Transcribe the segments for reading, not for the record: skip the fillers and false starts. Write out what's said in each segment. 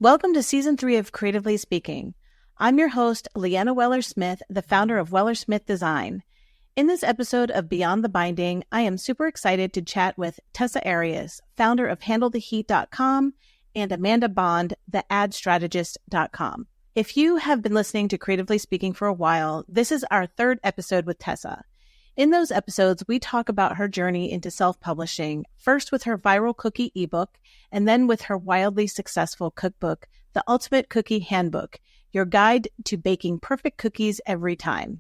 Welcome to Season 3 of Creatively Speaking. I'm your host, Leanna Weller-Smith, the founder of Weller-Smith Design. In this episode of Beyond the Binding, I am super excited to chat with Tessa, founder of HandleTheHeat.com, and Amanda Bond, the AdStrategist.com. If you have been listening to Creatively Speaking for a while, this is our third episode with Tessa. In those episodes, we talk about her journey into self-publishing, first with her viral cookie ebook, and then with her wildly successful cookbook, The Ultimate Cookie Handbook, your guide to baking perfect cookies every time.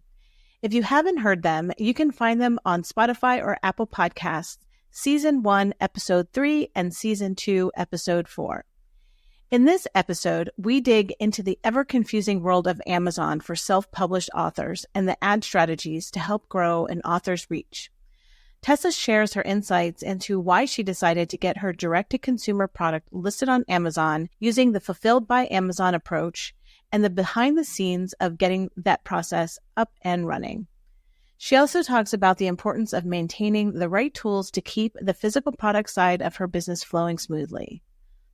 If you haven't heard them, you can find them on Spotify or Apple Podcasts, Season 1, Episode 3, and Season 2, Episode 4. In this episode, we dig into the ever-confusing world of Amazon for self-published authors and the ad strategies to help grow an author's reach. Tessa shares her insights into why she decided to get her direct-to-consumer product listed on Amazon using the Fulfilled by Amazon approach and the behind-the-scenes of getting that process up and running. She also talks about the importance of maintaining the right tools to keep the physical product side of her business flowing smoothly.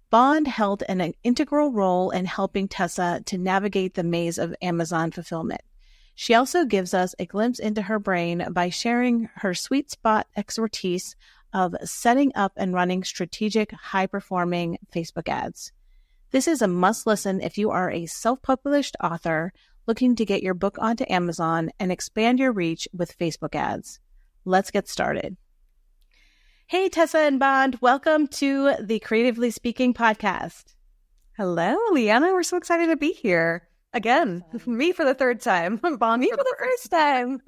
Bond held an integral role in helping Tessa to navigate the maze of Amazon fulfillment. She also gives us a glimpse into her brain by sharing her sweet spot expertise of setting up and running strategic, high-performing Facebook ads. This is a must-listen if you are a self-published author looking to get your book onto Amazon and expand your reach with Facebook ads. Let's get started. Hey, Tessa and Bond, welcome to the Creatively Speaking podcast. Hello, Leanna. We're so excited to be here. Again, me for the third time. Bond me for the first time.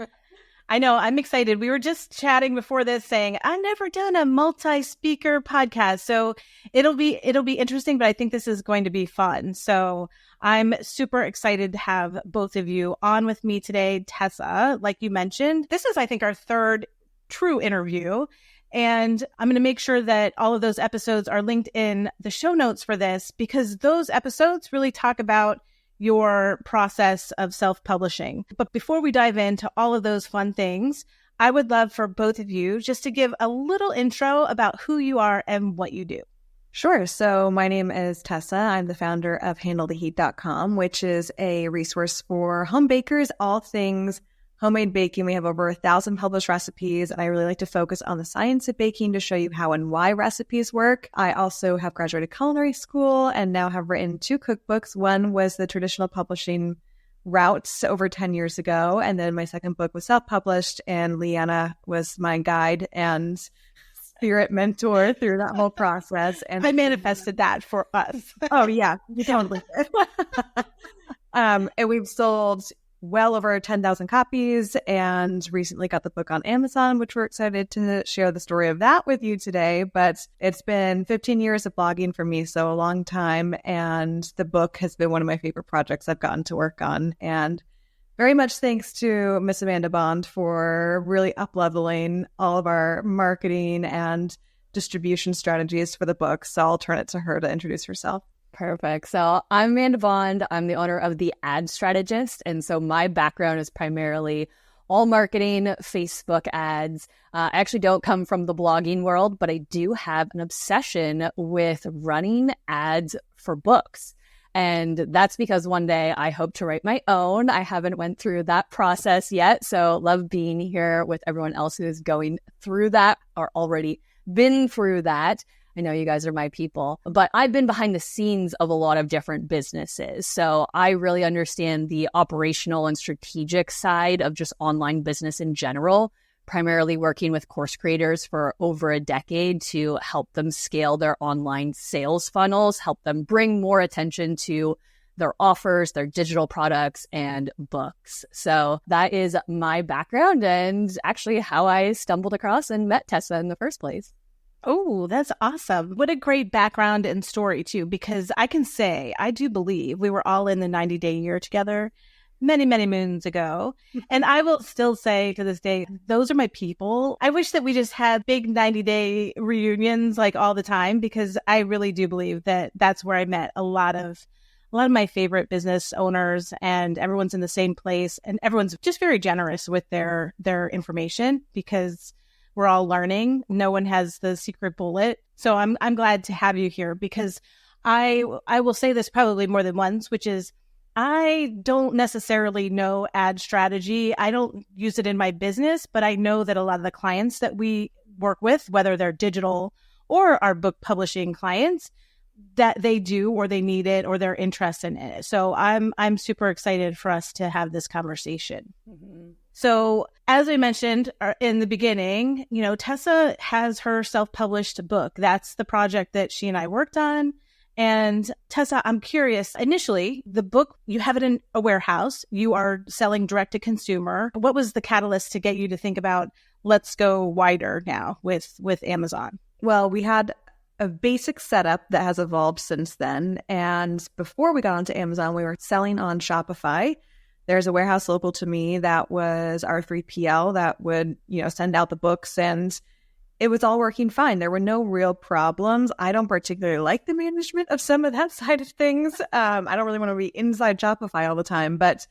I know, I'm excited. We were just chatting before this saying, I've never done a multi-speaker podcast, so it'll be interesting, but I think this is going to be fun. So I'm super excited to have both of you on with me today. Tessa, like you mentioned, this is, I think, our third true interview. And I'm going to make sure that all of those episodes are linked in the show notes for this, because those episodes really talk about your process of self-publishing. But before we dive into all of those fun things, I would love for both of you just to give a little intro about who you are and what you do. Sure. So my name is Tessa. I'm the founder of HandleTheHeat.com, which is a resource for home bakers, all things homemade baking. We have over 1,000 published recipes, and I really like to focus on the science of baking to show you how and why recipes work. I also have graduated culinary school and now have written 2 cookbooks. One was the traditional publishing route over 10 years ago, and then my second book was self-published, and Leanna was my guide and spirit mentor through that whole process. And I manifested that for us. Oh, yeah, you totally did. And we've sold well over 10,000 copies and recently got the book on Amazon, which we're excited to share the story of that with you today. But it's been 15 years of blogging for me, so a long time. And the book has been one of my favorite projects I've gotten to work on. And very much thanks to Miss Amanda Bond for really up-leveling all of our marketing and distribution strategies for the book. So I'll turn it to her to introduce herself. Perfect. So I'm Amanda Bond. I'm the owner of the Ad Strategist. And so my background is primarily all marketing, Facebook ads. I actually don't come from the blogging world, but I do have an obsession with running ads for books. And that's because one day I hope to write my own. I haven't went through that process yet. So love being here with everyone else who is going through that or already been through that. I know you guys are my people, but I've been behind the scenes of a lot of different businesses. So I really understand the operational and strategic side of just online business in general, primarily working with course creators for over a decade to help them scale their online sales funnels, help them bring more attention to their offers, their digital products, and books. So that is my background and actually how I stumbled across and met Tessa in the first place. Oh, that's awesome. What a great background and story, too, because I can say, I do believe we were all in the 90-day year together many, many moons ago. And I will still say to this day, those are my people. I wish that we just had big 90-day reunions like all the time, because I really do believe that that's where I met a lot of my favorite business owners, and everyone's in the same place, and everyone's just very generous with their information, because we're all learning. No one has the secret bullet. So I'm glad to have you here, because I will say this probably more than once, which is I don't necessarily know ad strategy. I don't use it in my business, but I know that a lot of the clients that we work with, whether they're digital or our book publishing clients, that they do or they need it or they're interested in it. So I'm super excited for us to have this conversation. Mm-hmm. So as I mentioned in the beginning, Tessa has her self-published book. That's the project that she and I worked on. And Tessa, I'm curious, initially, the book, you have it in a warehouse. You are selling direct to consumer. What was the catalyst to get you to think about, let's go wider now with Amazon? Well, we had a basic setup that has evolved since then. And before we got onto Amazon, we were selling on Shopify. There's a warehouse local to me that was our 3PL that would, send out the books, and it was all working fine. There were no real problems. I don't particularly like the management of some of that side of things. I don't really want to be inside Shopify all the time, but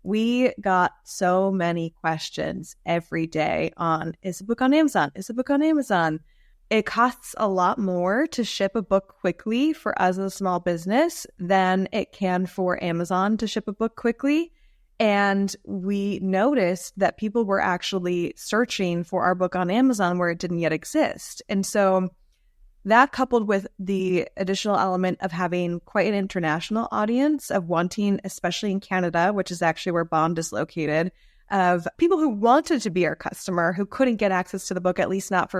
we got so many questions every day on, is the book on Amazon? Is the book on Amazon? It costs a lot more to ship a book quickly for us as a small business than it can for Amazon to ship a book quickly. And we noticed that people were actually searching for our book on Amazon where it didn't yet exist. And so that, coupled with the additional element of having quite an international audience, of wanting, especially in Canada, which is actually where Bond is located, of people who wanted to be our customer, who couldn't get access to the book, at least not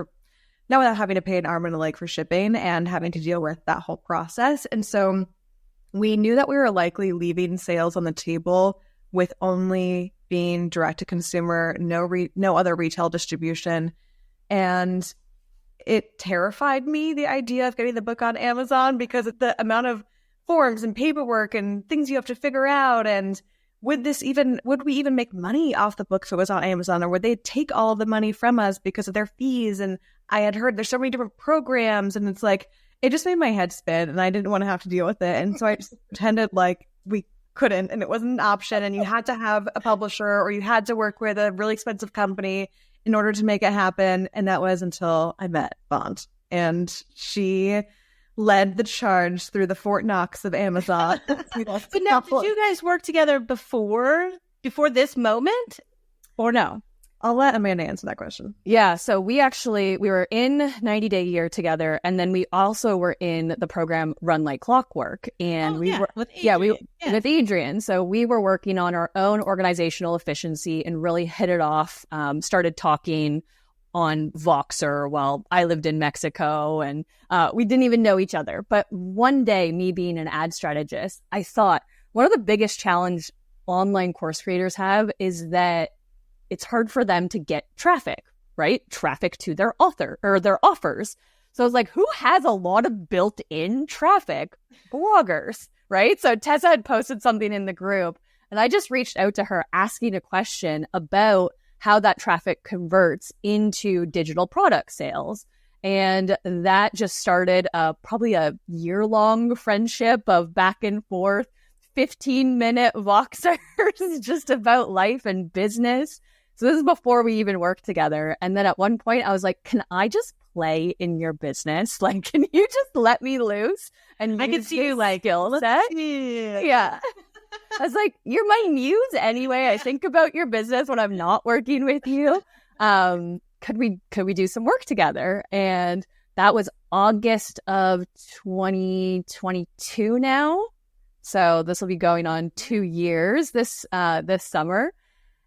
without having to pay an arm and a leg for shipping and having to deal with that whole process. And so we knew that we were likely leaving sales on the table with only being direct to consumer, no other retail distribution. And it terrified me, the idea of getting the book on Amazon, because of the amount of forms and paperwork and things you have to figure out. And would we even make money off the book if it was on Amazon, or would they take all the money from us because of their fees? And I had heard there's so many different programs, and it's like, it just made my head spin, and I didn't want to have to deal with it. And so I just pretended like we couldn't, and it wasn't an option, and you had to have a publisher or you had to work with a really expensive company in order to make it happen. And that was until I met Bond, and she led the charge through the Fort Knox of Amazon. But now, did you guys work together before this moment, or no? I'll let Amanda answer that question. Yeah, so we were in 90 Day Year together, and then we also were in the program Run Like Clockwork, and we were with Adrian. With Adrian. So we were working on our own organizational efficiency and really hit it off. Started talking on Voxer while I lived in Mexico, and we didn't even know each other. But one day, me being an ad strategist, I thought one of the biggest challenge online course creators have is that it's hard for them to get traffic, right? Traffic to their author or their offers. So I was like, who has a lot of built-in traffic? Bloggers, right? So Tessa had posted something in the group, and I just reached out to her asking a question about how that traffic converts into digital product sales. And that just started probably a year-long friendship of back and forth, 15-minute Voxers just about life and business. So this is before we even worked together. And then at one point I was like, can I just play in your business? Like, can you just let me loose? And I could see you like, skill set. Yeah. I was like, you're my muse anyway. I think about your business when I'm not working with you. Could we do some work together? And that was August of 2022 now. So this will be going on 2 years this summer.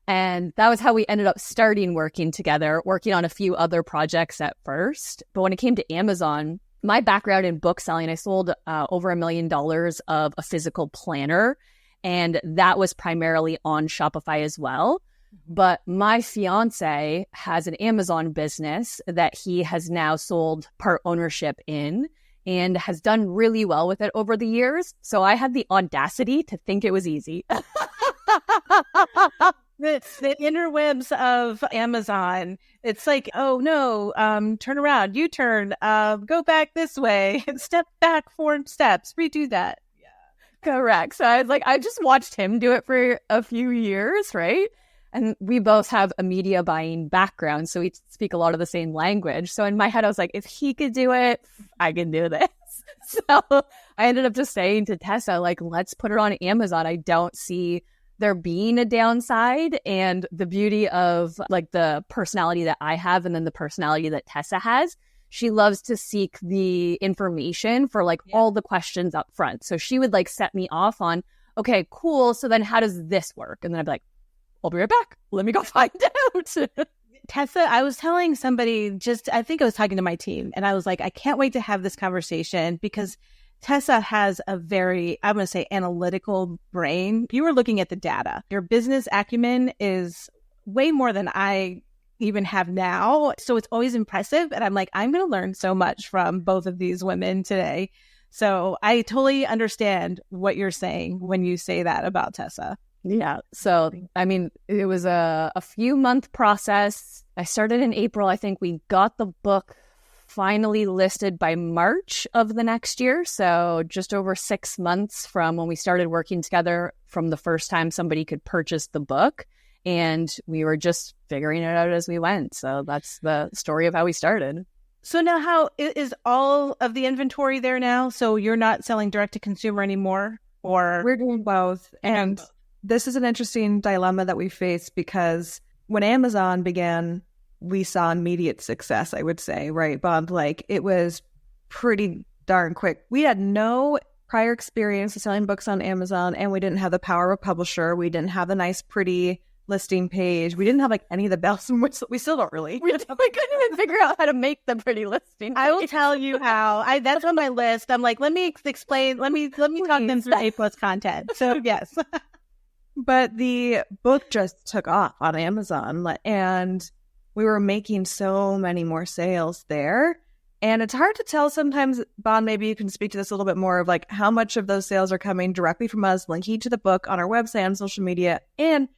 And that was how we ended up starting working together, working on a few other projects at first. But when it came to Amazon, my background in book selling, I sold over $1 million of a physical planner. And that was primarily on Shopify as well. But my fiance has an Amazon business that he has now sold part ownership in and has done really well with it over the years. So I had the audacity to think it was easy. The interwebs of Amazon. It's like, oh no, turn around, U-turn, go back this way, step back 4 steps, redo that. Yeah, correct. So I just watched him do it for a few years, right? And we both have a media buying background, so we speak a lot of the same language. So in my head, I was like, if he could do it, I can do this. So I ended up just saying to Tessa, like, let's put it on Amazon. I don't see there being a downside. And the beauty of like the personality that I have and then the personality that Tessa has, she loves to seek the information for like all the questions up front. So she would like set me off on, okay, cool. So then how does this work? And then I'd be like, I'll be right back. Let me go find out. Tessa, I was telling somebody I think I was talking to my team, and I was like, I can't wait to have this conversation because Tessa has a very, I'm going to say, analytical brain. You were looking at the data. Your business acumen is way more than I even have now. So it's always impressive. And I'm like, I'm going to learn so much from both of these women today. So I totally understand what you're saying when you say that about Tessa. Yeah. So, I mean, it was a few month process. I started in April. I think we got the book finally listed by March of the next year. So just over 6 months from when we started working together from the first time somebody could purchase the book. And we were just figuring it out as we went. So that's the story of how we started. So now how is all of the inventory there now? So you're not selling direct to consumer anymore, or? We're doing both. And this is an interesting dilemma that we face because when Amazon began, we saw immediate success, I would say, right, Bob? Like it was pretty darn quick. We had no prior experience of selling books on Amazon, and we didn't have the power of a publisher. We didn't have the nice, pretty listing page. We didn't have like any of the bells and whistles. We still don't really. We couldn't even figure out how to make the pretty listing page. I will tell you how. That's on my list. I'm like, let me explain. Let me talk them through A+ content. So yes. But the book just took off on Amazon, and we were making so many more sales there. And it's hard to tell sometimes, Bon, maybe you can speak to this a little bit more of like how much of those sales are coming directly from us, linking to the book on our website, on social media, and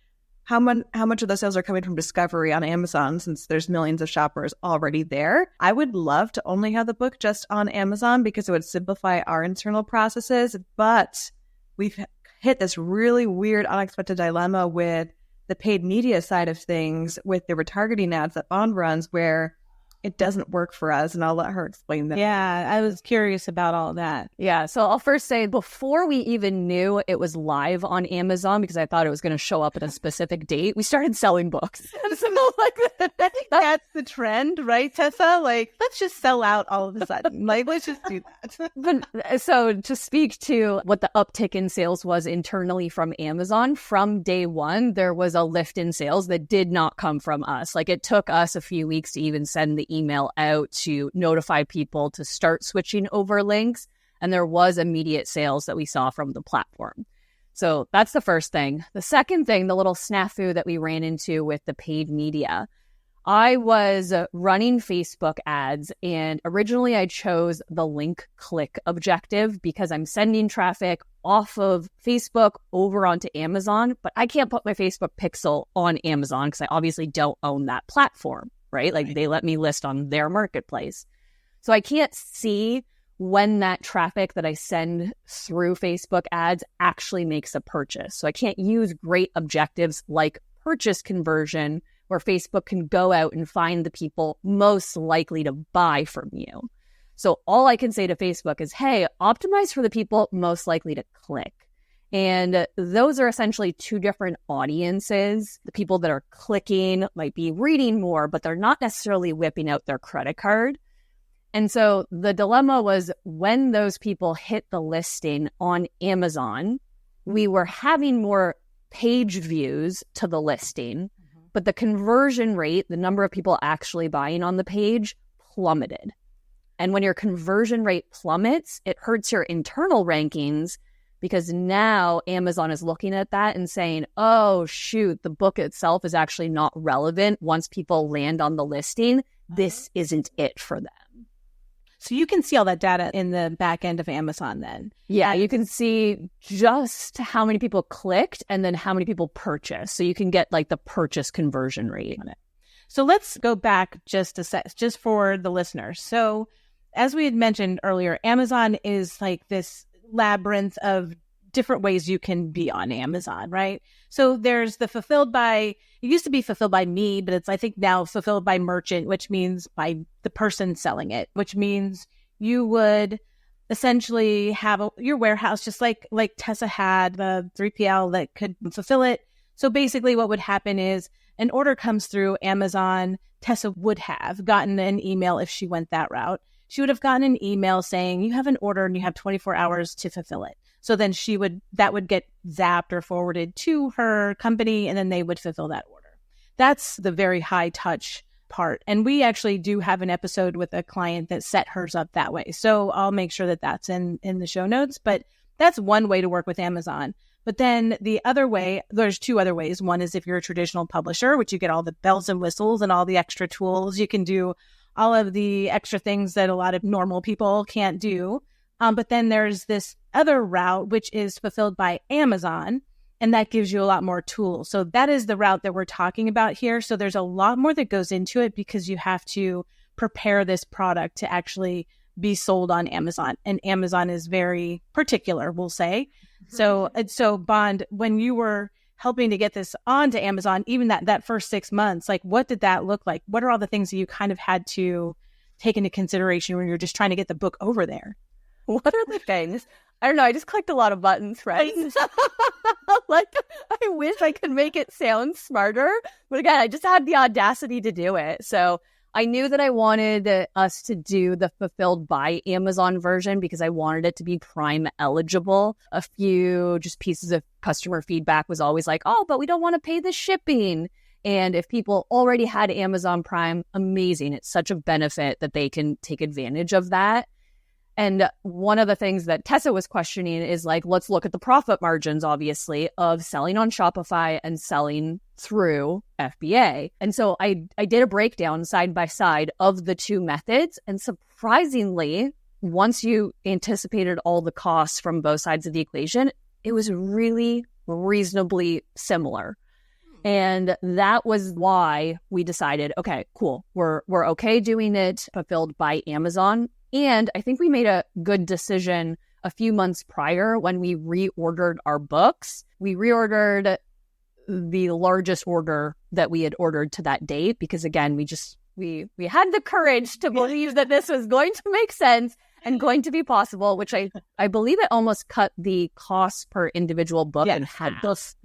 how much of those sales are coming from discovery on Amazon, since there's millions of shoppers already there. I would love to only have the book just on Amazon because it would simplify our internal processes, but we've hit this really weird, unexpected dilemma with the paid media side of things with the retargeting ads that Bond runs, where it doesn't work for us. And I'll let her explain that. Yeah, I was curious about all that. Yeah, so I'll first say before we even knew it was live on Amazon, because I thought it was going to show up at a specific date, we started selling books. So like, I think that's the trend, right, Tessa? Like, let's just sell out all of a sudden. Like, let's just do that. But so to speak to what the uptick in sales was internally from Amazon, from day one, there was a lift in sales that did not come from us. Like it took us a few weeks to even send the email out to notify people to start switching over links. And there was immediate sales that we saw from the platform. So that's the first thing. The second thing, the little snafu that we ran into with the paid media. I was running Facebook ads, and originally I chose the link click objective because I'm sending traffic off of Facebook over onto Amazon, but I can't put my Facebook pixel on Amazon because I obviously don't own that platform, right? Like they let me list on their marketplace. So I can't see when that traffic that I send through Facebook ads actually makes a purchase. So I can't use great objectives like purchase conversion, where Facebook can go out and find the people most likely to buy from you. So all I can say to Facebook is, hey, optimize for the people most likely to click. And those are essentially two different audiences. The people that are clicking might be reading more, but they're not necessarily whipping out their credit card. And so the dilemma was when those people hit the listing on Amazon, we were having more page views to the listing, but the conversion rate, the number of people actually buying on the page, plummeted. And when your conversion rate plummets, it hurts your internal rankings because now Amazon is looking at that and saying, oh, shoot, the book itself is actually not relevant. Once people land on the listing, this isn't it for them. So you can see all that data in the back end of Amazon then. Yeah, you can see just how many people clicked and then how many people purchased. So you can get like the purchase conversion rate on it. So let's go back just a sec, just for the listeners. So as we had mentioned earlier, Amazon is like this labyrinth of different ways you can be on Amazon, right? So there's the fulfilled by, it used to be fulfilled by me, but it's, I think now fulfilled by merchant, which means by the person selling it, which means you would essentially have your warehouse, just like Tessa had the 3PL that could fulfill it. So basically what would happen is an order comes through Amazon. Tessa would have gotten an email if she went that route. She would have gotten an email saying, you have an order and you have 24 hours to fulfill it. So then that would get zapped or forwarded to her company, and then they would fulfill that order. That's the very high touch part. And we actually do have an episode with a client that set hers up that way. So I'll make sure that that's in the show notes. But that's one way to work with Amazon. But then the other way, there's two other ways. One is if you're a traditional publisher, which you get all the bells and whistles and all the extra tools. You can do all of the extra things that a lot of normal people can't do. But then there's this other route, which is fulfilled by Amazon, and that gives you a lot more tools. So that is the route that we're talking about here. So there's a lot more that goes into it because you have to prepare this product to actually be sold on Amazon. And Amazon is very particular, we'll say. So Bond, when you were helping to get this onto Amazon, even that first 6 months, like what did that look like? What are all the things that you kind of had to take into consideration when you're just trying to get the book over there? What are the things? I don't know. I just clicked a lot of buttons, right? Like, I wish I could make it sound smarter. But again, I just had the audacity to do it. So I knew that I wanted us to do the fulfilled by Amazon version because I wanted it to be Prime eligible. A few just pieces of customer feedback was always like, oh, but we don't want to pay the shipping. And if people already had Amazon Prime, amazing. It's such a benefit that they can take advantage of that. And one of the things that Tessa was questioning is like, let's look at the profit margins, obviously, of selling on Shopify and selling through FBA. And so I did a breakdown side by side of the two methods. And surprisingly, once you anticipated all the costs from both sides of the equation, it was really reasonably similar. And that was why we decided, okay, cool. We're okay doing it fulfilled by Amazon. And I think we made a good decision a few months prior when we reordered our books. We reordered the largest order that we had ordered to that date because, again, we had the courage to believe that this was going to make sense and going to be possible, which I believe it almost cut the cost per individual book in half.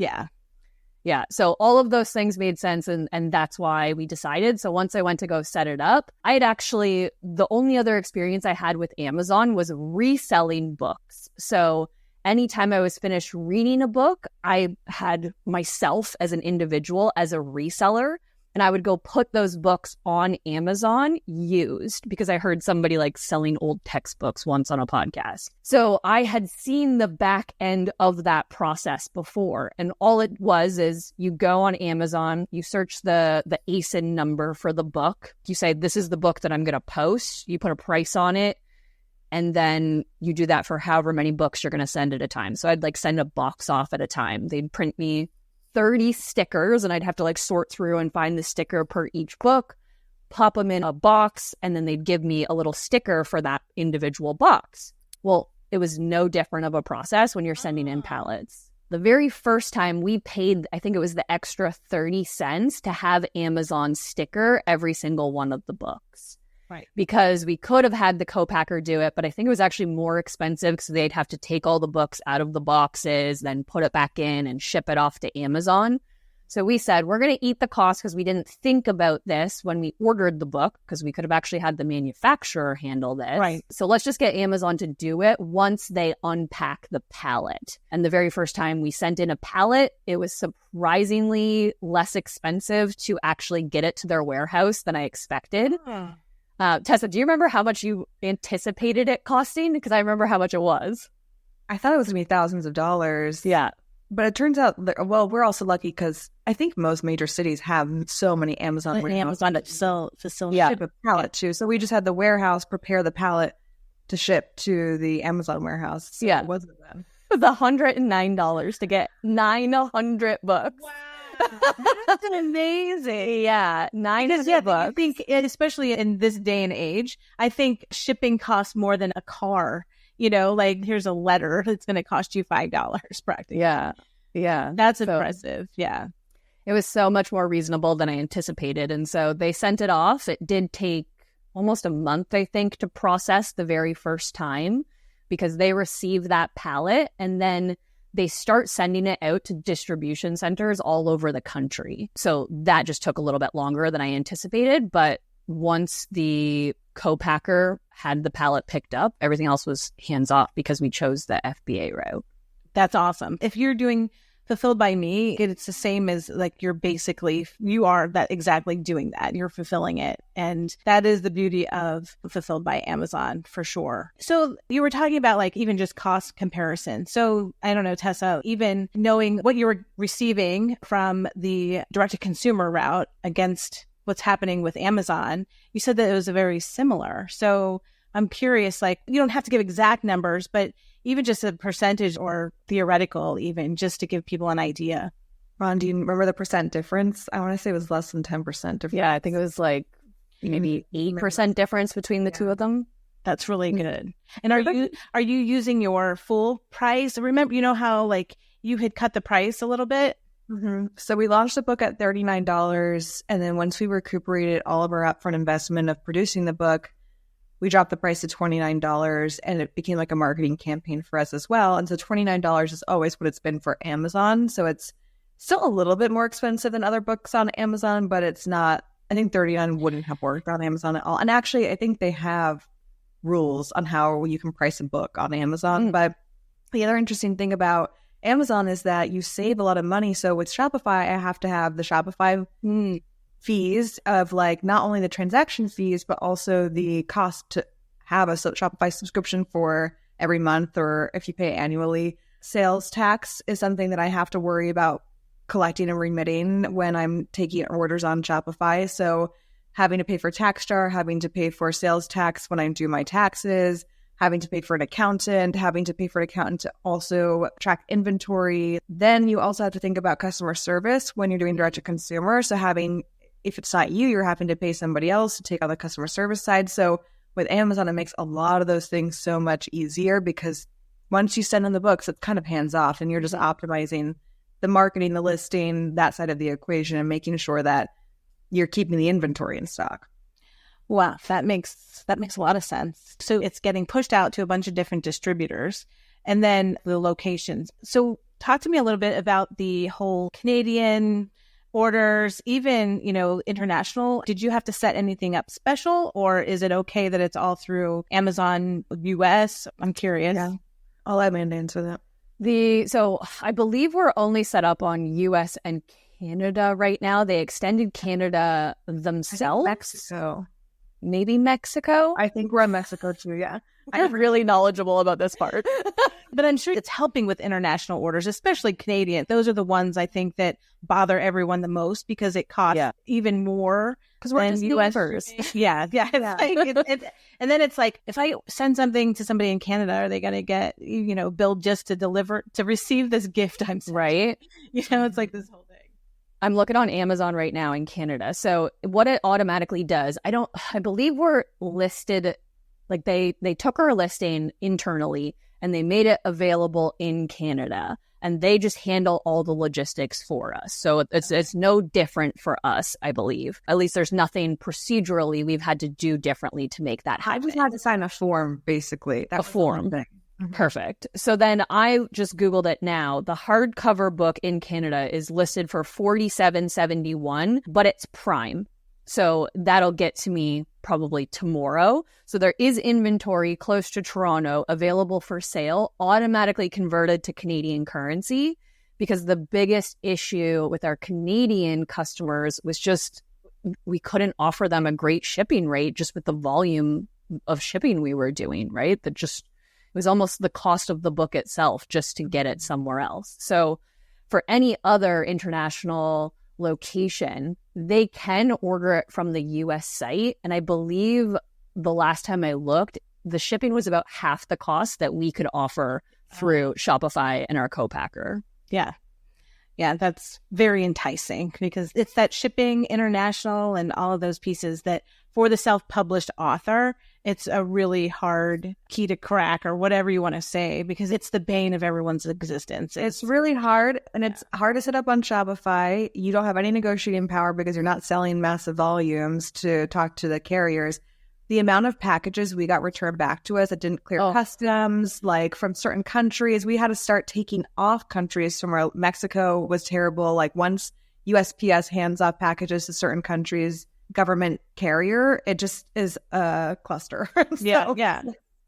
Yeah. So all of those things made sense. And that's why we decided. So once I went to go set it up, I had actually, the only other experience I had with Amazon was reselling books. So anytime I was finished reading a book, I had myself as an individual as a reseller. And I would go put those books on Amazon used because I heard somebody like selling old textbooks once on a podcast. So I had seen the back end of that process before. And all it was is you go on Amazon, you search the ASIN number for the book. You say, this is the book that I'm going to post. You put a price on it. And then you do that for however many books you're going to send at a time. So I'd like send a box off at a time. They'd print me 30 stickers and I'd have to like sort through and find the sticker per each book, pop them in a box, and then they'd give me a little sticker for that individual box. Well, it was no different of a process when you're sending in pallets. The very first time we paid, I think it was the extra 30 cents to have Amazon sticker every single one of the books. Right. Because we could have had the co-packer do it, but I think it was actually more expensive because they'd have to take all the books out of the boxes, then put it back in and ship it off to Amazon. So we said, we're going to eat the cost because we didn't think about this when we ordered the book because we could have actually had the manufacturer handle this. Right. So let's just get Amazon to do it once they unpack the pallet. And the very first time we sent in a pallet, it was surprisingly less expensive to actually get it to their warehouse than I expected. Tessa, do you remember how much you anticipated it costing? Because I remember how much it was. I thought it was going to be thousands of dollars. Yeah. But it turns out, well, we're also lucky because I think most major cities have so many Amazon warehouses. Amazon facility. Ship a pallet to. So we just had the warehouse prepare the pallet to ship to the Amazon warehouse. So yeah. It wasn't them. It was $109 to get 900 books. Wow. That's amazing. Yeah, 900 books. I think, especially in this day and age, I think shipping costs more than a car. You know, like here's a letter that's going to cost you $5 practically. Yeah. That's impressive. Yeah. It was so much more reasonable than I anticipated. And so they sent it off. It did take almost a month, I think, to process the very first time. because they receive that pallet and then they start sending it out to distribution centers all over the country. So that just took a little bit longer than I anticipated. But once the co-packer had the pallet picked up, everything else was hands off because we chose the FBA route. That's awesome. If you're doing Fulfilled by Me, it's the same as like you are that exactly doing that. You're fulfilling it. And that is the beauty of Fulfilled by Amazon for sure. So you were talking about like even just cost comparison. So I don't know, Tessa, even knowing what you were receiving from the direct to consumer route against what's happening with Amazon, you said that it was very similar. So I'm curious, like you don't have to give exact numbers, but even just a percentage or theoretical, even just to give people an idea. Ron, do you remember the percent difference? I want to say it was less than 10% difference. Yeah, I think it was like maybe 8% difference between the two of them. That's really good. And are you using your full price? Remember, you know how like you had cut the price a little bit? Mm-hmm. So we launched the book at $39. And then once we recuperated all of our upfront investment of producing the book, we dropped the price to $29 and it became like a marketing campaign for us as well. And so $29 is always what it's been for Amazon. So it's still a little bit more expensive than other books on Amazon, but it's not, I think $39 wouldn't have worked on Amazon at all. And actually, I think they have rules on how you can price a book on Amazon. But the other interesting thing about Amazon is that you save a lot of money. So with Shopify, I have to have the Shopify fees of like not only the transaction fees, but also the cost to have a Shopify subscription for every month, or if you pay annually. Sales tax is something that I have to worry about collecting and remitting when I'm taking orders on Shopify. So having to pay for TaxStar, having to pay for sales tax when I do my taxes, having to pay for an accountant, having to pay for an accountant to also track inventory. Then you also have to think about customer service when you're doing direct to consumer. So if it's not you, you're having to pay somebody else to take on the customer service side. So with Amazon, it makes a lot of those things so much easier because once you send in the books, it's kind of hands off and you're just optimizing the marketing, the listing, that side of the equation, and making sure that you're keeping the inventory in stock. Wow, that makes a lot of sense. So it's getting pushed out to a bunch of different distributors and then the locations. So talk to me a little bit about the whole Canadian orders, even, international. Did you have to set anything up special, or is it okay that it's all through Amazon US? I'm curious. Yeah. I'll let Amanda answer that. So I believe we're only set up on US and Canada right now. They extended Canada themselves. Mexico. Maybe Mexico? I think we're in Mexico too, yeah. I'm really knowledgeable about this part. But I'm sure it's helping with international orders, especially Canadian. Those are the ones I think that bother everyone the most because it costs even more because we're than US. Yeah. And then it's like, if I send something to somebody in Canada, are they going to get, billed just to receive this gift I'm sending? Right. It's like this whole thing. I'm looking on Amazon right now in Canada. So what it automatically does, I believe we're listed, like they took our listing internally and they made it available in Canada and they just handle all the logistics for us. So it's no different for us, I believe. At least there's nothing procedurally we've had to do differently to make that happen. I just had to sign a form, basically. A form. Perfect. So then I just Googled it now. The hardcover book in Canada is listed for $47.71, but it's Prime. So that'll get to me probably tomorrow. So there is inventory close to Toronto available for sale, automatically converted to Canadian currency, because the biggest issue with our Canadian customers was just we couldn't offer them a great shipping rate just with the volume of shipping we were doing, right? That just it was almost the cost of the book itself just to get it somewhere else. So for any other international location, they can order it from the US site. And I believe the last time I looked, the shipping was about half the cost that we could offer through Shopify and our co-packer. Yeah. Yeah, that's very enticing because it's that shipping international and all of those pieces that for the self-published author, it's a really hard key to crack or whatever you want to say because it's the bane of everyone's existence. It's really hard and it's hard to set up on Shopify. You don't have any negotiating power because you're not selling massive volumes to talk to the carriers. the amount of packages we got returned back to us that didn't clear customs, like from certain countries, we had to start taking off countries from where Mexico was terrible. Like once USPS hands off packages to certain countries, government carrier, it just is a cluster. Yeah.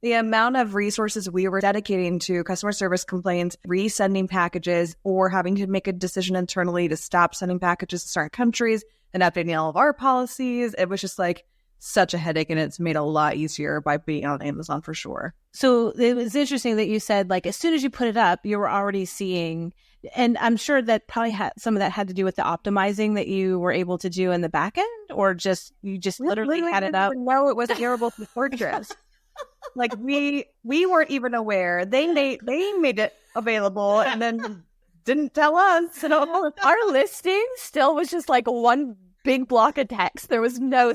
The amount of resources we were dedicating to customer service complaints, resending packages, or having to make a decision internally to stop sending packages to certain countries and updating all of our policies, it was just like such a headache, and it's made a lot easier by being on Amazon for sure. So it was interesting that you said, like, as soon as you put it up, you were already seeing, and I'm sure that probably had some of that had to do with the optimizing that you were able to do in the back end, or just you just literally had it up. No, it was available to purchase. Like we weren't even aware. They made it available and then didn't tell us. So our listing still was just like one big block of text. There was no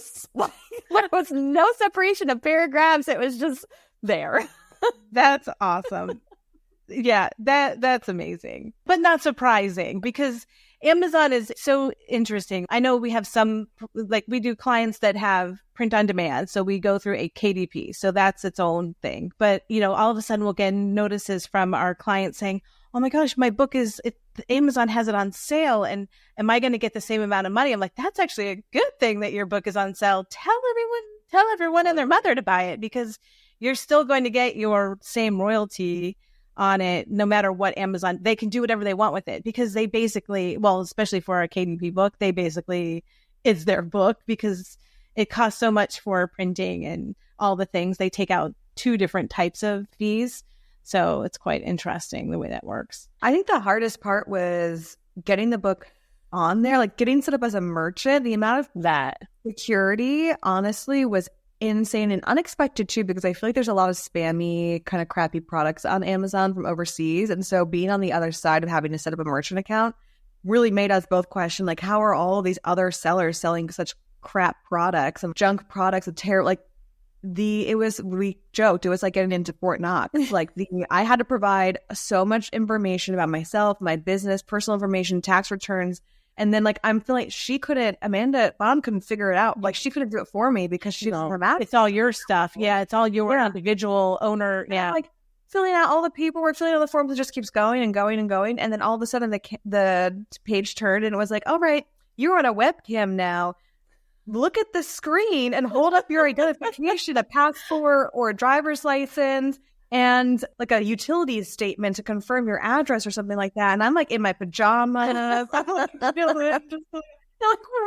separation of paragraphs. It was just there. That's awesome. Yeah, that's amazing, but not surprising because Amazon is so interesting. I know we have some, like we do clients that have print on demand. So we go through a KDP. So that's its own thing. But, all of a sudden we'll get notices from our clients saying, oh my gosh, my book Amazon has it on sale. And am I going to get the same amount of money? I'm like, that's actually a good thing that your book is on sale. Tell everyone and their mother to buy it because you're still going to get your same royalty on it, no matter what Amazon, they can do whatever they want with it because they basically, well, especially for a KDP book, it's their book because it costs so much for printing and all the things. They take out 2 different types of fees. So it's quite interesting the way that works. I think the hardest part was getting the book on there, like getting set up as a merchant. The amount of that security, honestly, was insane and unexpected too, because I feel like there's a lot of spammy kind of crappy products on Amazon from overseas. And so being on the other side of having to set up a merchant account really made us both question, like, how are all of these other sellers selling such crap products and junk products and we joked, it was like getting into Fort Knox. Like I had to provide so much information about myself, my business, personal information, tax returns. And then, like, I'm feeling Amanda Bond couldn't figure it out. Like, she couldn't do it for me because she's dramatic. It's all your stuff. Yeah, it's all your individual owner. Yeah. Like, filling out all the paperwork, filling out the forms, it just keeps going and going and going. And then all of a sudden, the page turned and it was like, all right, you're on a webcam now. Look at the screen and hold up your identification, a passport or a driver's license, and like a utilities statement to confirm your address or something like that. And I'm like in my pajamas. I'm like,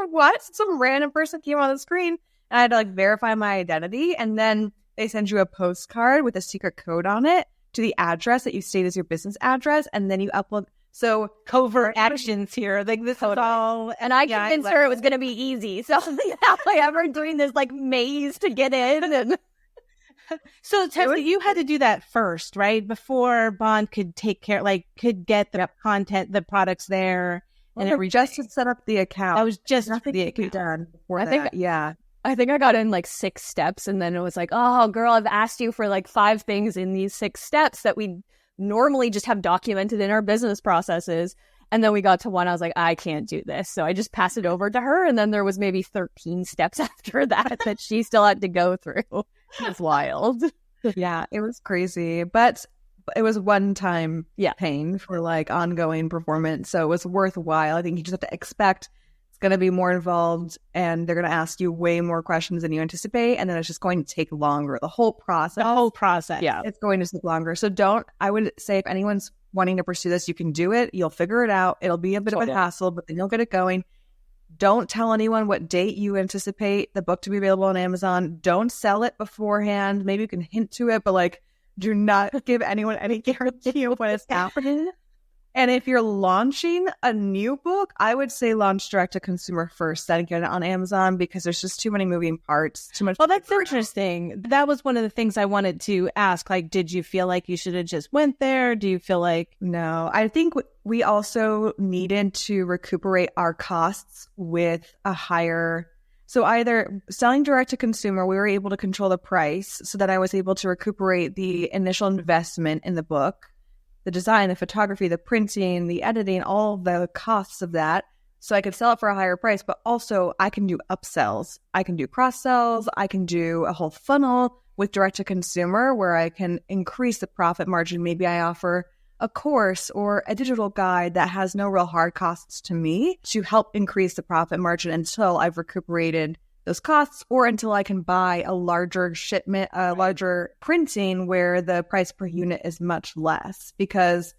what? Some random person came on the screen and I had to like verify my identity. And then they send you a postcard with a secret code on it to the address that you state as your business address. And then you upload. So covert actions here. Like this is all. And I convinced her it was going to be easy. So now I ever doing this like maze to get in. And so Tessa, you had to do that first, right? Before Bond could could get the content, the products there. And it just to set up the account. That was just nothing the to be account. done before that. I think I got in like 6 steps and then it was like, oh girl, I've asked you for like 5 things in these 6 steps that we normally just have documented in our business processes. And then we got to one, I was like, I can't do this. So I just passed it over to her. And then there was maybe 13 steps after that she still had to go through. It was wild. Yeah, it was crazy. But it was one-time pain for like ongoing performance. So it was worthwhile. I think you just have to expect it's going to be more involved and they're going to ask you way more questions than you anticipate. And then it's just going to take longer. The whole process. Yeah. It's going to take longer. So I would say if anyone's wanting to pursue this, you can do it. You'll figure it out. It'll be a bit of a hassle, but then you'll get it going. Don't tell anyone what date you anticipate the book to be available on Amazon. Don't sell it beforehand. Maybe you can hint to it, but like, do not give anyone any guarantee of when it's happening. And if you're launching a new book, I would say launch direct to consumer first, then get it on Amazon because there's just too many moving parts, too much. Well, that's interesting. That was one of the things I wanted to ask. Like, did you feel like you should have just went there? Do you feel like... No, I think we also needed to recuperate our costs with a higher... So either selling direct to consumer, we were able to control the price so that I was able to recuperate the initial investment in the book, the design, the photography, the printing, the editing, all the costs of that. So I could sell it for a higher price, but also I can do upsells. I can do cross sells. I can do a whole funnel with direct to consumer where I can increase the profit margin. Maybe I offer a course or a digital guide that has no real hard costs to me to help increase the profit margin until I've recuperated those costs or until I can buy a larger shipment, a larger printing where the price per unit is much less, because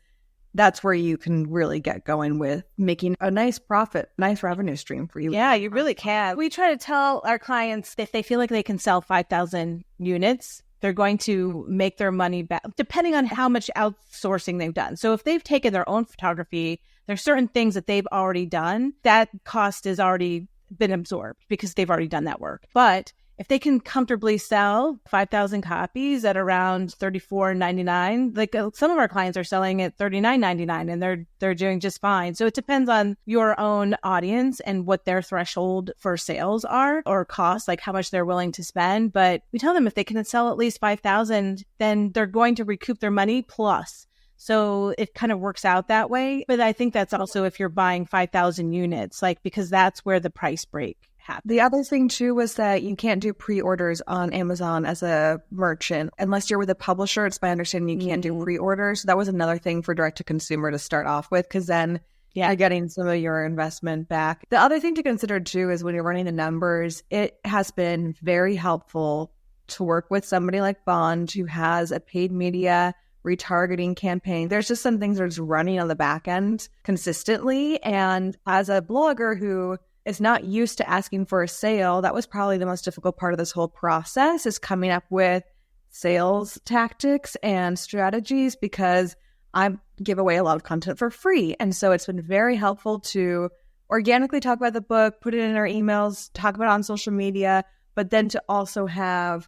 that's where you can really get going with making a nice profit, nice revenue stream for you. Yeah, you really can. We try to tell our clients if they feel like they can sell 5,000 units, they're going to make their money back, depending on how much outsourcing they've done. So if they've taken their own photography, there's certain things that they've already done. That cost has already been absorbed because they've already done that work. But if they can comfortably sell 5,000 copies at around $34.99, like some of our clients are selling at $39.99 and they're doing just fine. So it depends on your own audience and what their threshold for sales are or cost, like how much they're willing to spend. But we tell them if they can sell at least 5,000, then they're going to recoup their money plus. So it kind of works out that way. But I think that's also if you're buying 5,000 units, like because that's where the price break happens. The other thing too was that you can't do pre-orders on Amazon as a merchant unless you're with a publisher. It's my understanding you can't do pre-orders. So that was another thing for direct to consumer to start off with, because then you're getting some of your investment back. The other thing to consider too is when you're running the numbers, it has been very helpful to work with somebody like Bond who has a paid media retargeting campaign. There's just some things that's running on the back end consistently. And as a blogger who is not used to asking for a sale, that was probably the most difficult part of this whole process, is coming up with sales tactics and strategies, because I give away a lot of content for free. And so it's been very helpful to organically talk about the book, put it in our emails, talk about it on social media, but then to also have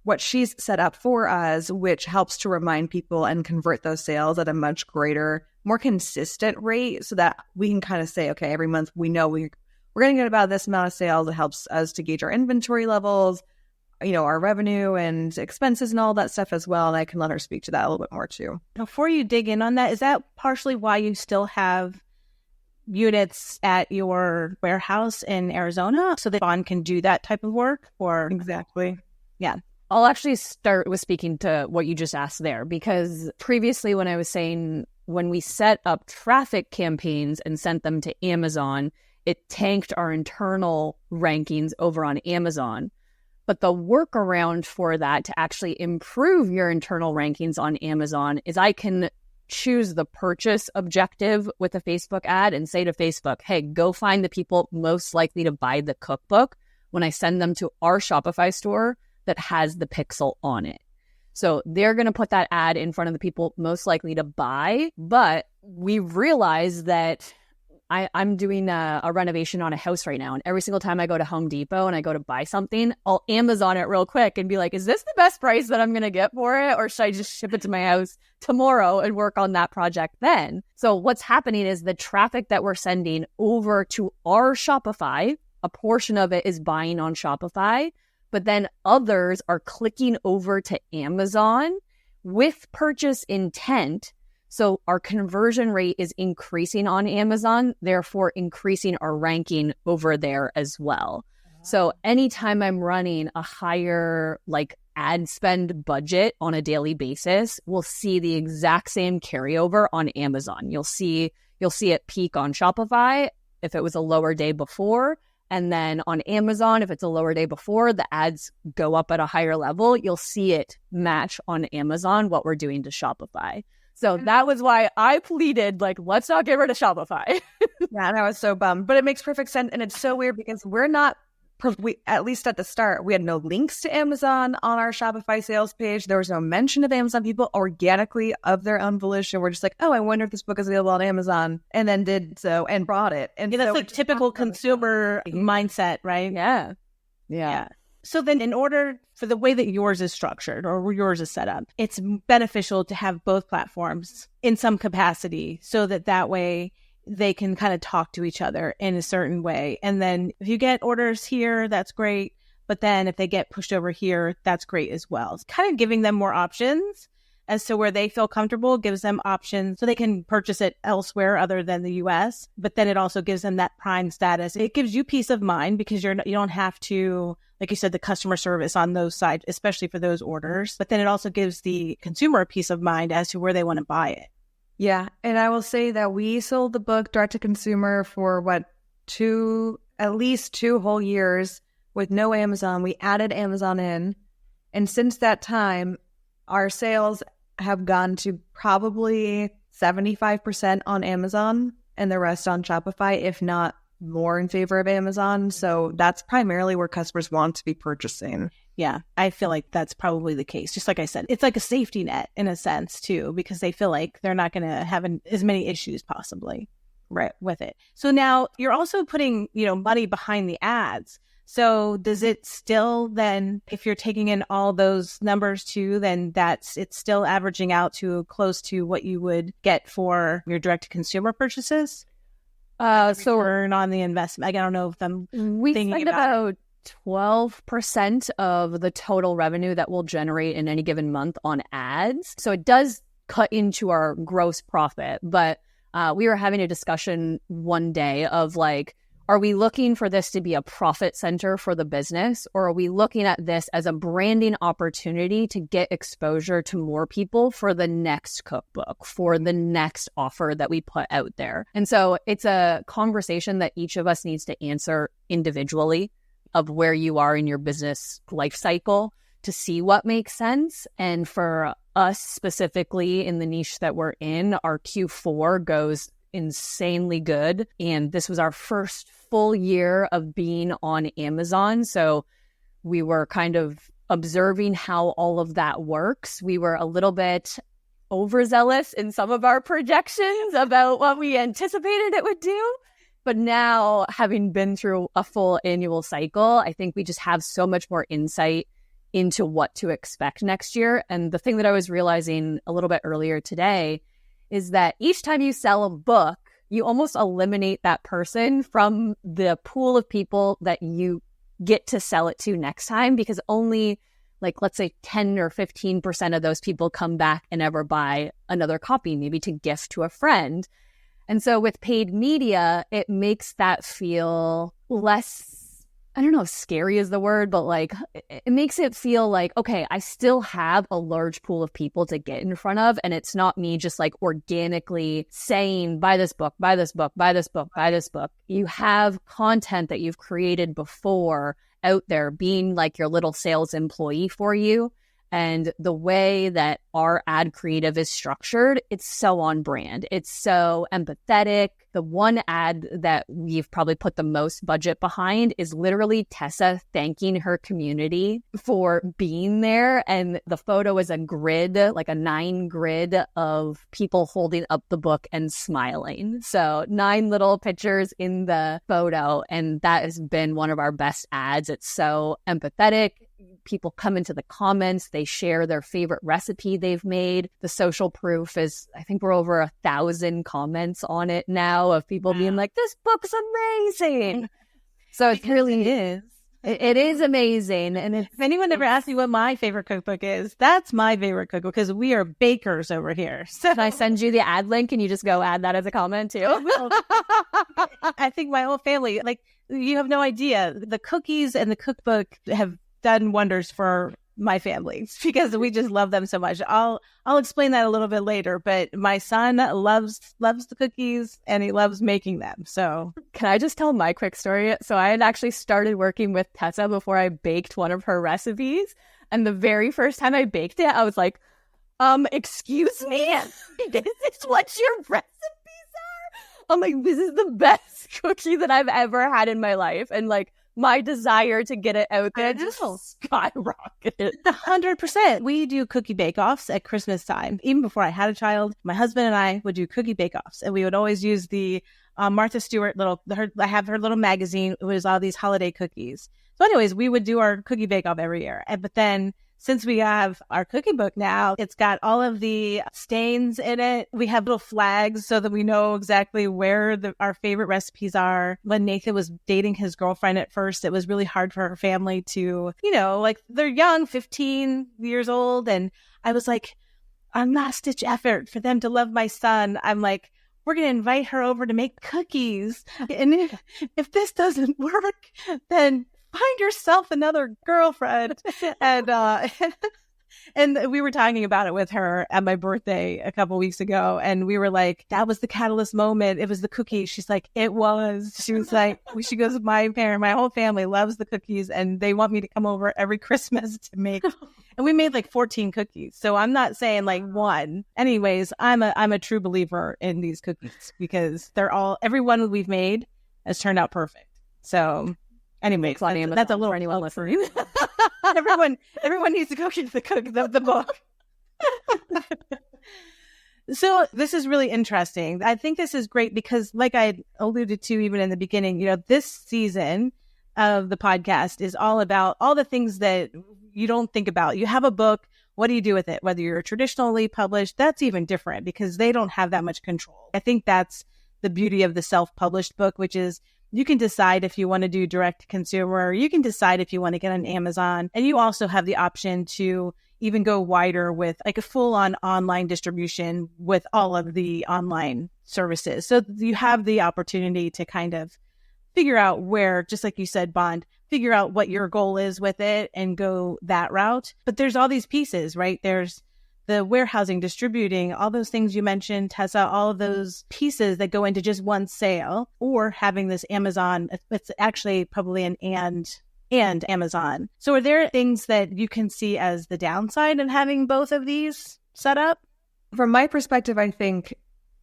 what she's set up for us, which helps to remind people and convert those sales at a much greater, more consistent rate, so that we can kind of say, okay, every month we know we're going to get about this amount of sales. It helps us to gauge our inventory levels, our revenue and expenses and all that stuff as well. And I can let her speak to that a little bit more too. Before you dig in on that, is that partially why you still have units at your warehouse in Arizona so that Bond can do that type of work? Or Exactly. Yeah. I'll actually start with speaking to what you just asked there, because previously when I was saying when we set up traffic campaigns and sent them to Amazon, it tanked our internal rankings over on Amazon. But the workaround for that to actually improve your internal rankings on Amazon is I can choose the purchase objective with a Facebook ad and say to Facebook, hey, go find the people most likely to buy the cookbook when I send them to our Shopify store that has the pixel on it. So they're going to put that ad in front of the people most likely to buy. But we realized that I'm doing a renovation on a house right now. And every single time I go to Home Depot and I go to buy something, I'll Amazon it real quick and be like, is this the best price that I'm going to get for it? Or should I just ship it to my house tomorrow and work on that project then? So what's happening is the traffic that we're sending over to our Shopify, a portion of it is buying on Shopify, but then others are clicking over to Amazon with purchase intent. So our conversion rate is increasing on Amazon, therefore increasing our ranking over there as well. So anytime I'm running a higher ad spend budget on a daily basis, we'll see the exact same carryover on Amazon. You'll see it peak on Shopify if it was a lower day before. And then on Amazon, if it's a lower day before, the ads go up at a higher level. You'll see it match on Amazon what we're doing to Shopify. So that was why I pleaded, let's not get rid of Shopify. Yeah, and I was so bummed. But it makes perfect sense. And it's so weird because we, at least at the start, we had no links to Amazon on our Shopify sales page. There was no mention of Amazon. People organically, of their own volition, were just like, oh, I wonder if this book is available on Amazon. And then did so and brought it. And that's the typical consumer mindset, right? Yeah. So then in order for the way that yours is structured or yours is set up, it's beneficial to have both platforms in some capacity so that way they can kind of talk to each other in a certain way. And then if you get orders here, that's great. But then if they get pushed over here, that's great as well. It's kind of giving them more options as to where they feel comfortable, gives them options so they can purchase it elsewhere other than the US. But then it also gives them that Prime status. It gives you peace of mind because you don't have to, like you said, the customer service on those sides, especially for those orders. But then it also gives the consumer peace of mind as to where they want to buy it. Yeah. And I will say that we sold the book direct to consumer for at least 2 whole years with no Amazon. We added Amazon in. And since that time, our sales have gone to probably 75% on Amazon and the rest on Shopify, if not more in favor of Amazon. So that's primarily where customers want to be purchasing. Yeah, I feel like that's probably the case. Just like I said, it's like a safety net in a sense too, because they feel like they're not going to have as many issues possibly with it. So now you're also putting, money behind the ads. So does it still then, if you're taking in all those numbers too, then it's still averaging out to close to what you would get for your direct to consumer purchases? So return on the investment. I don't know if we spend about 12% of the total revenue that we'll generate in any given month on ads. So it does cut into our gross profit. But we were having a discussion one day of like, are we looking for this to be a profit center for the business, or are we looking at this as a branding opportunity to get exposure to more people for the next cookbook, for the next offer that we put out there? And so it's a conversation that each of us needs to answer individually of where you are in your business life cycle to see what makes sense. And for us specifically in the niche that we're in, our Q4 goes insanely good. And this was our first full year of being on Amazon. So we were kind of observing how all of that works. We were a little bit overzealous in some of our projections about what we anticipated it would do. But now, having been through a full annual cycle, I think we just have so much more insight into what to expect next year. And the thing that I was realizing a little bit earlier today is that each time you sell a book, you almost eliminate that person from the pool of people that you get to sell it to next time, because only, like, let's say 10 or 15% of those people come back and ever buy another copy, maybe to gift to a friend. And so with paid media, it makes that feel less, I don't know if scary is the word, but like it makes it feel like, okay, I still have a large pool of people to get in front of. And it's not me just like organically saying, buy this book, buy this book, buy this book, buy this book. You have content that you've created before out there being like your little sales employee for you. And the way that our ad creative is structured, it's so on brand. It's so empathetic. The one ad that we've probably put the most budget behind is literally Tessa thanking her community for being there. And the photo is a grid, like a 9 grid of people holding up the book and smiling. So 9 little pictures in the photo. And that has been one of our best ads. It's so empathetic. People come into the comments, they share their favorite recipe they've made. The social proof is, I think we're over 1,000 comments on it now of people being like, this book's amazing. So it really is. It is amazing. And if anyone ever asks me what my favorite cookbook is, that's my favorite cookbook because we are bakers over here. So can I send you the ad link and you just go add that as a comment too? I think my whole family, like, you have no idea. The cookies and the cookbook have done wonders for my family because we just love them so much. I'll explain that a little bit later, but my son loves the cookies and he loves making them. So can I just tell my quick story? So I had actually started working with Tessa before I baked one of her recipes. And the very first time I baked it, I was like, excuse me, this is what your recipes are? I'm like, this is the best cookie that I've ever had in my life. And like, my desire to get it out there just skyrocketed. 100%. We do cookie bake-offs at Christmas time. Even before I had a child, my husband and I would do cookie bake-offs. And we would always use the Martha Stewart I have her little magazine. It was all these holiday cookies. So anyways, we would do our cookie bake-off every year. But then since we have our cookie book now, it's got all of the stains in it. We have little flags so that we know exactly where our favorite recipes are. When Nathan was dating his girlfriend at first, it was really hard for her family to, like they're young, 15 years old. And I was like, a last-ditch effort for them to love my son, I'm like, we're going to invite her over to make cookies. And if this doesn't work, then find yourself another girlfriend. And we were talking about it with her at my birthday a couple weeks ago. And we were like, that was the catalyst moment. It was the cookies. She's like, it was. She was like, she goes, my whole family loves the cookies and they want me to come over every Christmas to make. And we made like 14 cookies. So I'm not saying like one. Anyways, I'm a true believer in these cookies because every one we've made has turned out perfect. So anyways, that's a little for anyone listening. everyone needs to go get the book. So this is really interesting. I think this is great because like I alluded to even in the beginning, this season of the podcast is all about all the things that you don't think about. You have a book. What do you do with it? Whether you're traditionally published, that's even different because they don't have that much control. I think that's the beauty of the self-published book, which is you can decide if you want to do direct to consumer. You can decide if you want to get on Amazon. And you also have the option to even go wider with like a full-on online distribution with all of the online services. So you have the opportunity to kind of figure out where, just like you said, Bond, figure out what your goal is with it and go that route. But there's all these pieces, right? There's the warehousing, distributing, all those things you mentioned, Tessa, all of those pieces that go into just one sale or having this Amazon. It's actually probably an and Amazon. So are there things that you can see as the downside of having both of these set up? From my perspective, I think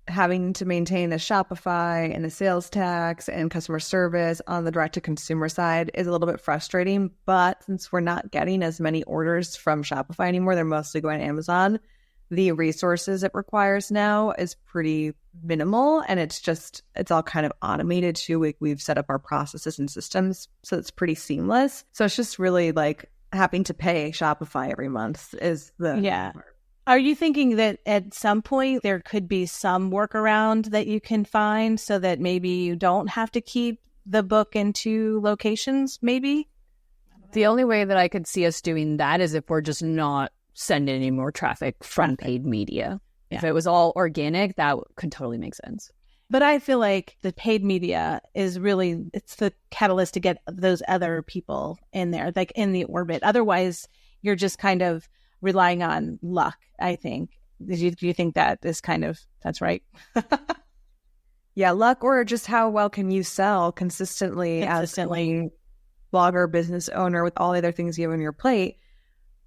having to maintain the Shopify and the sales tax and customer service on the direct-to-consumer side is a little bit frustrating. But since we're not getting as many orders from Shopify anymore, they're mostly going to Amazon, the resources it requires now is pretty minimal. And it's all kind of automated too. We've set up our processes and systems, so it's pretty seamless. So it's just really like having to pay Shopify every month is the part. Are you thinking that at some point there could be some workaround that you can find so that maybe you don't have to keep the book in 2 locations, maybe? The only way that I could see us doing that is if we're just not sending any more traffic from paid media. Yeah. If it was all organic, that could totally make sense. But I feel like the paid media is really, it's the catalyst to get those other people in there, like in the orbit. Otherwise, you're just kind of relying on luck, I think. Do you think that is that's right? Yeah, luck, or just how well can you sell consistently as a blogger, business owner with all the other things you have on your plate.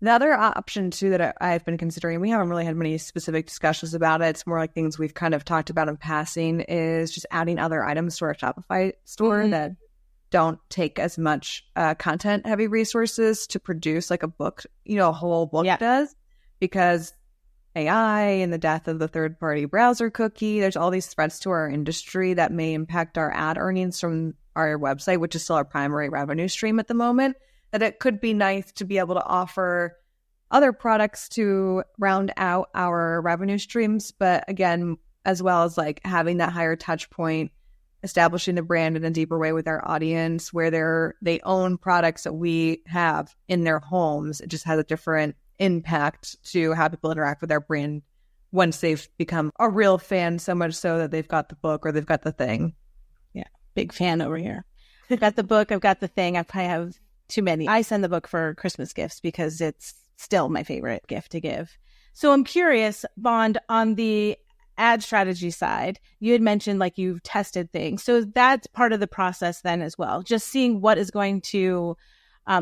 The other option too that I've been considering, we haven't really had many specific discussions about it, it's more like things we've kind of talked about in passing, is just adding other items to our Shopify store that don't take as much content heavy resources to produce like a book, a whole book does, because AI and the death of the third-party browser cookie, there's all these threats to our industry that may impact our ad earnings from our website, which is still our primary revenue stream at the moment, that it could be nice to be able to offer other products to round out our revenue streams. But again, as well as like having that higher touch point, establishing the brand in a deeper way with our audience, where they own products that we have in their homes. It just has a different impact to how people interact with our brand once they've become a real fan, so much so that they've got the book or they've got the thing. Yeah, big fan over here. I've got the book, I've got the thing. I probably have too many. I send the book for Christmas gifts because it's still my favorite gift to give. So I'm curious, Bond, on the ad strategy side, you had mentioned like you've tested things. So that's part of the process then as well. Just seeing what is going to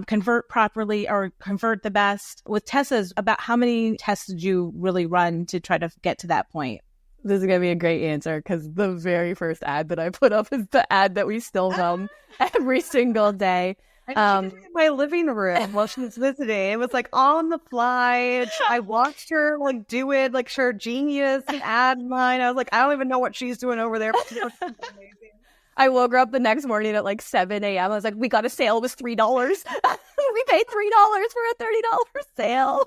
convert properly or convert the best. With Tessa's, about how many tests did you really run to try to get to that point? This is going to be a great answer because the very first ad that I put up is the ad that we still run every single day. In my living room while she was visiting. It was like on the fly. I watched her like do it, like her genius ad line. I was like, I don't even know what she's doing over there. But it was amazing. I woke her up the next morning at like 7 a.m. I was like, we got a sale. It was $3. We paid $3 for a $30 sale.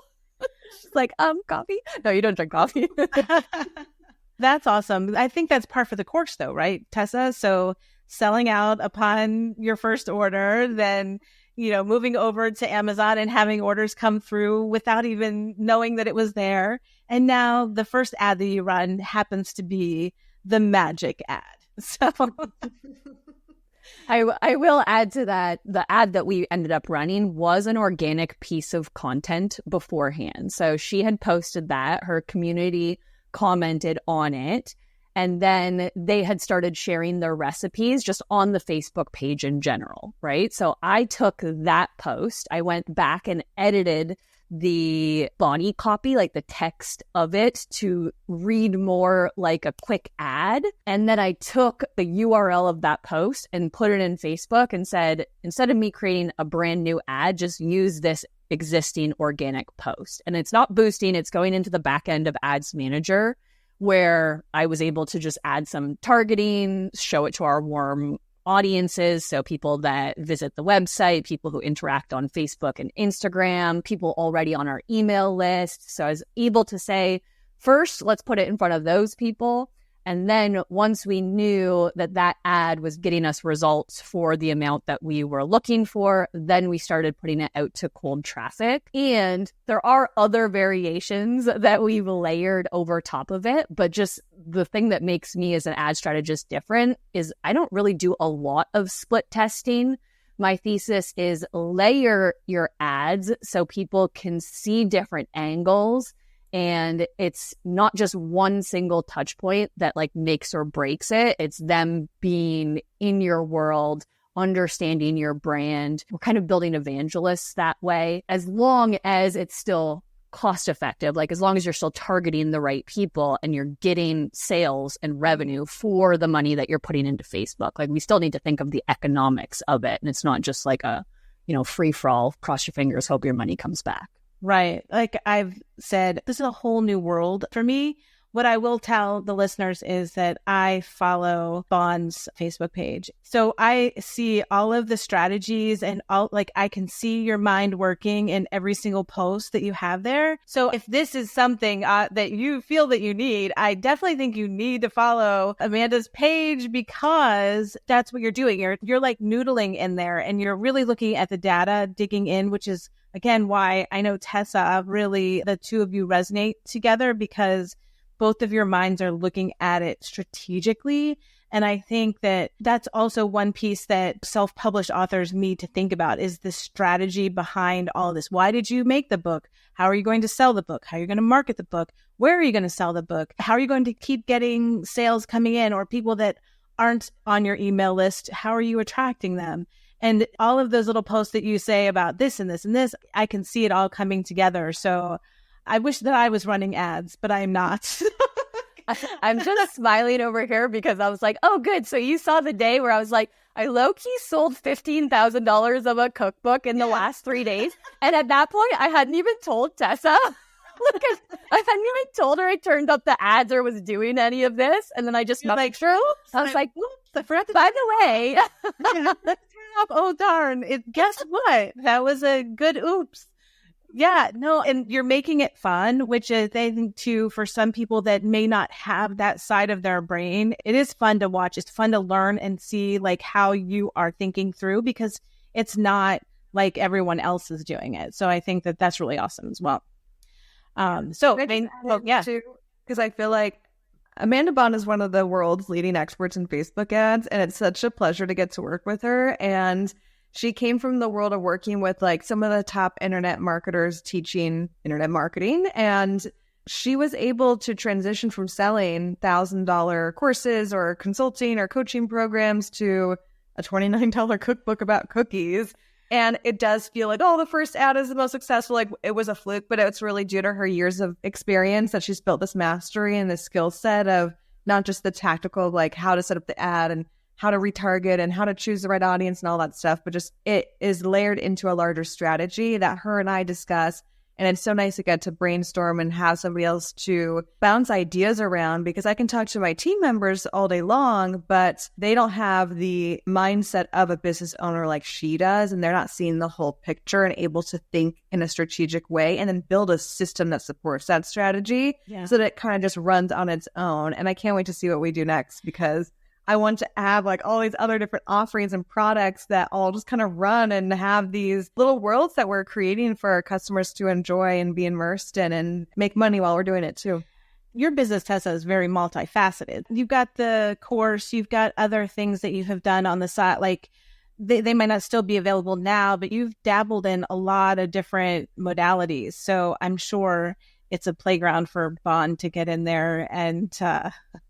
She's like, coffee? No, you don't drink coffee. That's awesome. I think that's par for the course though, right, Tessa? So selling out upon your first order, then, moving over to Amazon and having orders come through without even knowing that it was there. And now the first ad that you run happens to be the magic ad. So I will add to that, the ad that we ended up running was an organic piece of content beforehand. So she had posted that, her community commented on it, and then they had started sharing their recipes just on the Facebook page in general, right? So I took that post, I went back and edited the body copy, like the text of it, to read more like a quick ad. And then I took the URL of that post and put it in Facebook and said, instead of me creating a brand new ad, just use this existing organic post. And it's not boosting, it's going into the back end of Ads Manager, where I was able to just add some targeting, show it to our warm audiences, so people that visit the website, people who interact on Facebook and Instagram, people already on our email list. So I was able to say, first, let's put it in front of those people. And then once we knew that that ad was getting us results for the amount that we were looking for, then we started putting it out to cold traffic. And there are other variations that we've layered over top of it. But just the thing that makes me as an ad strategist different is I don't really do a lot of split testing. My thesis is layer your ads so people can see different angles. And it's not just one single touch point that like makes or breaks it. It's them being in your world, understanding your brand. We're kind of building evangelists that way, as long as it's still cost effective, like as long as you're still targeting the right people and you're getting sales and revenue for the money that you're putting into Facebook. Like we still need to think of the economics of it. And it's not just like a, free for all, cross your fingers, hope your money comes back. Right. Like I've said, this is a whole new world for me. What I will tell the listeners is that I follow Bond's Facebook page. So I see all of the strategies and I can see your mind working in every single post that you have there. So if this is something that you feel that you need, I definitely think you need to follow Amanda's page, because that's what you're doing. You're like noodling in there and you're really looking at the data, digging in, which is again why I know Tessa, really the two of you resonate together, because both of your minds are looking at it strategically. And I think that that's also one piece that self-published authors need to think about, is the strategy behind all this. Why did you make the book? How are you going to sell the book? How are you going to market the book? Where are you going to sell the book? How are you going to keep getting sales coming in, or people that aren't on your email list? How are you attracting them? And all of those little posts that you say about this and this and this, I can see it all coming together. So I wish that I was running ads, but I am not. I'm just smiling over here because I was like, oh, good. So you saw the day where I was like, I low-key sold $15,000 of a cookbook in the last 3 days. And at that point, I hadn't even told Tessa. Because I hadn't even told her I turned up the ads or was doing any of this. And then I just messaged her. I was like, I forgot to by the way. Yeah, let's turn up. Oh, darn. Guess what? That was a good oops. Yeah, no, and you're making it fun, which is, I think, too, for some people that may not have that side of their brain, it is fun to watch. It's fun to learn and see like how you are thinking through, because it's not like everyone else is doing it. So I think that that's really awesome as well. Because I feel like Amanda Bond is one of the world's leading experts in Facebook ads, and it's such a pleasure to get to work with her. And she came from the world of working with like some of the top internet marketers teaching internet marketing. And she was able to transition from selling $1,000 courses or consulting or coaching programs to a $29 cookbook about cookies. And it does feel like, oh, the first ad is the most successful. Like it was a fluke, but it's really due to her years of experience that she's built this mastery and this skill set of not just the tactical, like how to set up the ad and how to retarget and how to choose the right audience and all that stuff, but just it is layered into a larger strategy that her and I discuss. And it's so nice to get to brainstorm and have somebody else to bounce ideas around, because I can talk to my team members all day long, but they don't have the mindset of a business owner like she does. And they're not seeing the whole picture and able to think in a strategic way and then build a system that supports that strategy so that it kind of just runs on its own. And I can't wait to see what we do next, because I want to have like all these other different offerings and products that all just kind of run and have these little worlds that we're creating for our customers to enjoy and be immersed in and make money while we're doing it too. Your business, Tessa, is very multifaceted. You've got the course, you've got other things that you have done on the side, like they might not still be available now, but you've dabbled in a lot of different modalities. So I'm sure it's a playground for Bond to get in there and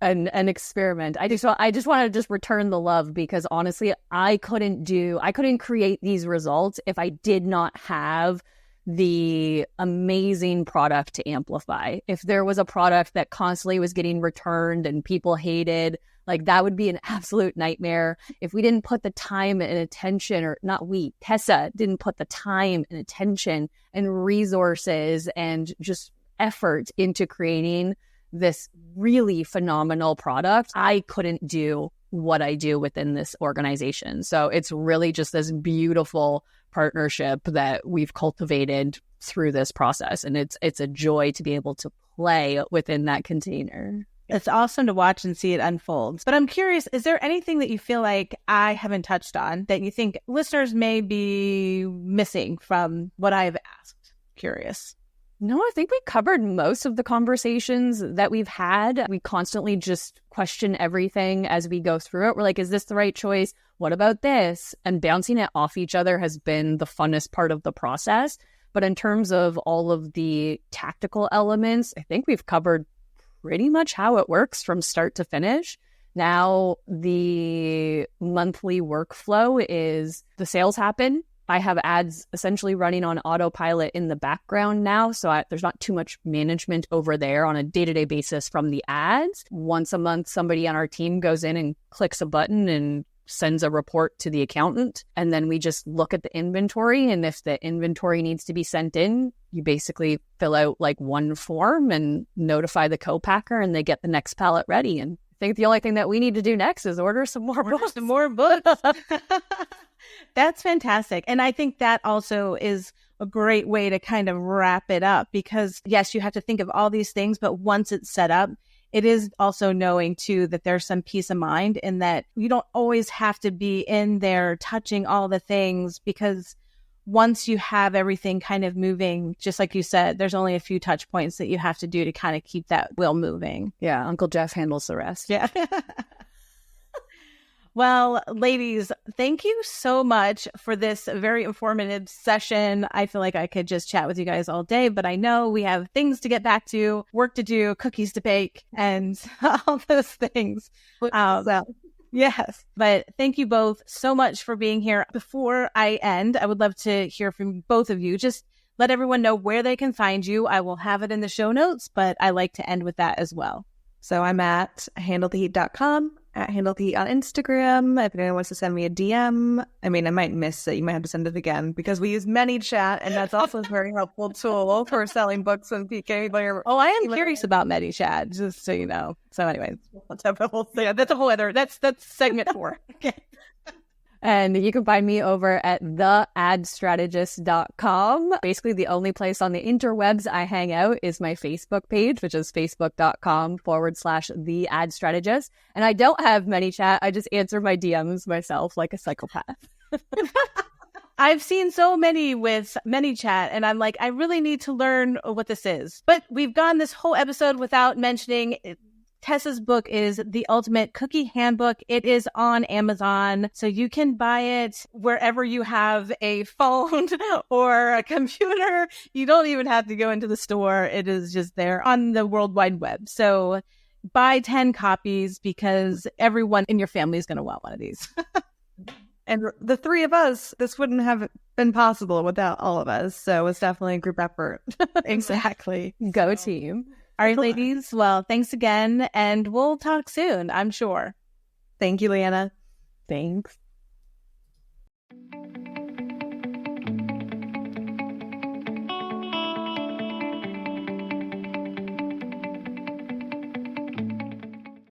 experiment. I just want to return the love, because honestly, I couldn't create these results if I did not have the amazing product to amplify. If there was a product that constantly was getting returned and people hated, like that would be an absolute nightmare. If we didn't put the time and attention, or not we, Tessa didn't put the time and attention and resources and just effort into creating this really phenomenal product, I couldn't do what I do within this organization. So it's really just this beautiful partnership that we've cultivated through this process. And it's a joy to be able to play within that container. It's awesome to watch and see it unfold. But I'm curious, is there anything that you feel like I haven't touched on that you think listeners may be missing from what I've asked? Curious. No, I think we covered most of the conversations that we've had. We constantly just question everything as we go through it. We're like, is this the right choice? What about this? And bouncing it off each other has been the funnest part of the process. But in terms of all of the tactical elements, I think we've covered pretty much how it works from start to finish. Now, the monthly workflow is the sales happen. I have ads essentially running on autopilot in the background now, so there's not too much management over there on a day-to-day basis from the ads. Once a month, somebody on our team goes in and clicks a button and sends a report to the accountant, and then we just look at the inventory, and if the inventory needs to be sent in, you basically fill out like one form and notify the co-packer, and they get the next pallet ready. And I think the only thing that we need to do next is order some more books. That's fantastic. And I think that also is a great way to kind of wrap it up, because yes, you have to think of all these things, but once it's set up, it is also knowing too that there's some peace of mind in that you don't always have to be in there touching all the things, because once you have everything kind of moving, just like you said, there's only a few touch points that you have to do to kind of keep that wheel moving. Yeah, Uncle Jeff handles the rest. Yeah. Well, ladies, thank you so much for this very informative session. I feel like I could just chat with you guys all day, but I know we have things to get back to, work to do, cookies to bake, and all those things. Yes, but thank you both so much for being here. Before I end, I would love to hear from both of you. Just let everyone know where they can find you. I will have it in the show notes, but I like to end with that as well. So I'm at handletheheat.com, at handletheheat on Instagram. If anyone wants to send me a DM, I mean, I might miss it. You might have to send it again, because we use ManyChat, and that's also a very helpful tool for selling books when PK. Oh, I am curious about ManyChat, just so you know. So anyways, that's a whole other, that's segment 4. Okay. And you can find me over at theadstrategist.com. Basically, the only place on the interwebs I hang out is my Facebook page, which is facebook.com/theadstrategist. And I don't have ManyChat. I just answer my DMs myself like a psychopath. I've seen so many with ManyChat, and I'm like, I really need to learn what this is. But we've gone this whole episode without mentioning Tessa's book is The Ultimate Cookie Handbook. It is on Amazon, so you can buy it wherever you have a phone or a computer. You don't even have to go into the store. It is just there on the World Wide Web. So buy 10 copies, because everyone in your family is going to want one of these. And the three of us, this wouldn't have been possible without all of us. So it's definitely a group effort. Exactly. Go team. All right, ladies. Well, thanks again, and we'll talk soon, I'm sure. Thank you, Leanna. Thanks.